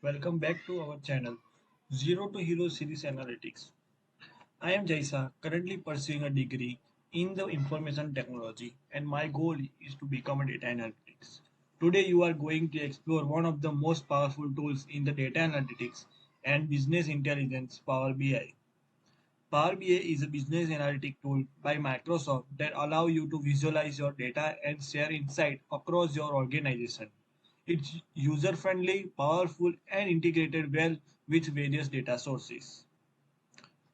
Welcome back to our channel Zero to Hero Series Analytics. I am Jaisa, currently pursuing a degree in the information technology, and my goal is to become a data analytics. Today, you are going to explore one of the most powerful tools in the data analytics and business intelligence, Power BI. Power BI is a business analytic tool by Microsoft that allow you to visualize your data and share insight across your organization. It's user-friendly, powerful, and integrated well with various data sources.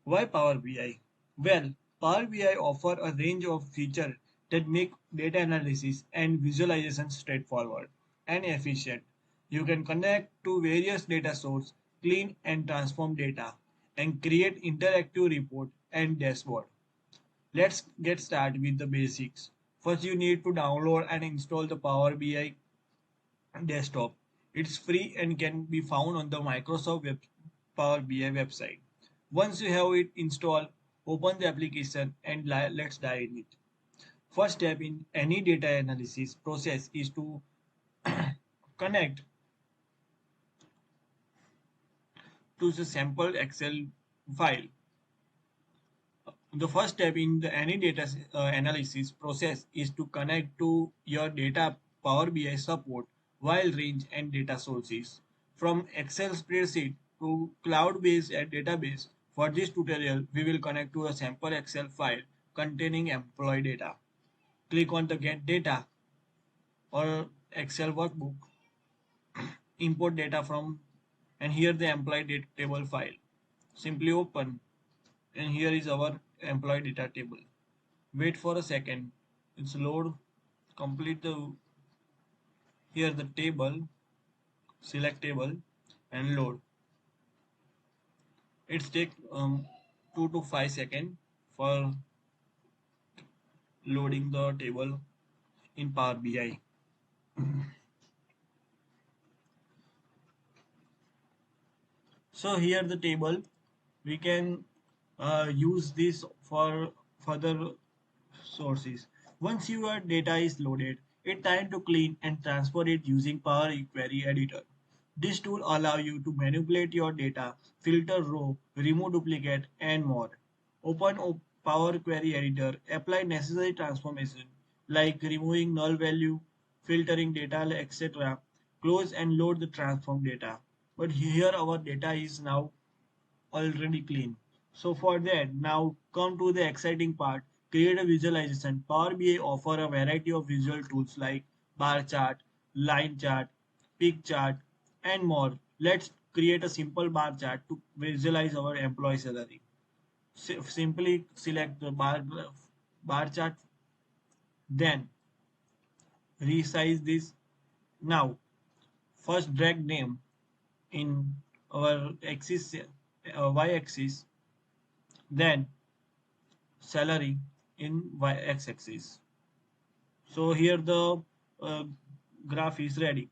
Why Power BI? Well, Power BI offer a range of features that make data analysis and visualization straightforward and efficient. You can connect to various data sources, clean and transform data, and create interactive report and dashboard. Let's get started with the basics. First, you need to download and install the Power BI desktop. It's free and can be found on the Microsoft Power BI website. Once you have it installed, open the application and let's dive in it. First step in any data analysis process is to connect to the sample Excel file. The first step in any data analysis process is to connect to your data Power BI support wide range and data sources from Excel spreadsheet to cloud-based database. For this tutorial, we will connect to a sample Excel file containing employee data. Click on the Get Data or Excel workbook, import data from, and here the employee data table file. Simply open, and here is our employee data table. Wait for a second. It's load. Complete the here the table. Select table and load. It's take 2 to 5 seconds for loading the table in Power BI. So here the table we can use this for further sources. Once your data is loaded, it's time to clean and transfer it using Power Query Editor. This tool allows you to manipulate your data, filter row, remove duplicate, and more. Open Power Query Editor, apply necessary transformation like removing null value, filtering data, etc. Close and load the transform data. But here our data is now already clean. So for that, now come to the exciting part, create a visualization. Power BI offer a variety of visual tools like bar chart, line chart, peak chart, and more. Let's create a simple bar chart to visualize our employee salary. Simply select the bar chart, then resize this. Now, first drag name in our axis, y-axis, then salary in y-axis. So here the uh, graph is ready.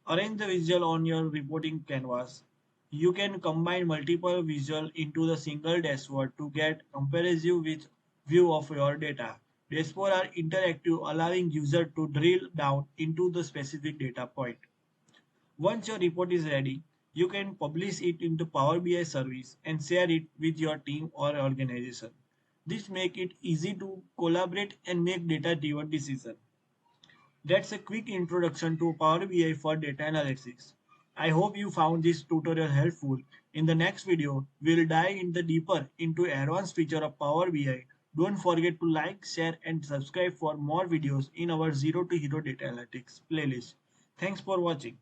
Arrange the visual on your reporting canvas. You can combine multiple visual into the single dashboard to get comprehensive view of your data. Dashboards are interactive, allowing user to drill down into the specific data point. Once your report is ready, you can publish it into Power BI service and share it with your team or organization. This makes it easy to collaborate and make data-driven decisions. That's a quick introduction to Power BI for data analytics. I hope you found this tutorial helpful. In the next video, we'll dive in the deeper into advanced feature of Power BI. Don't forget to like, share, and subscribe for more videos in our Zero to Hero Data Analytics playlist. Thanks for watching.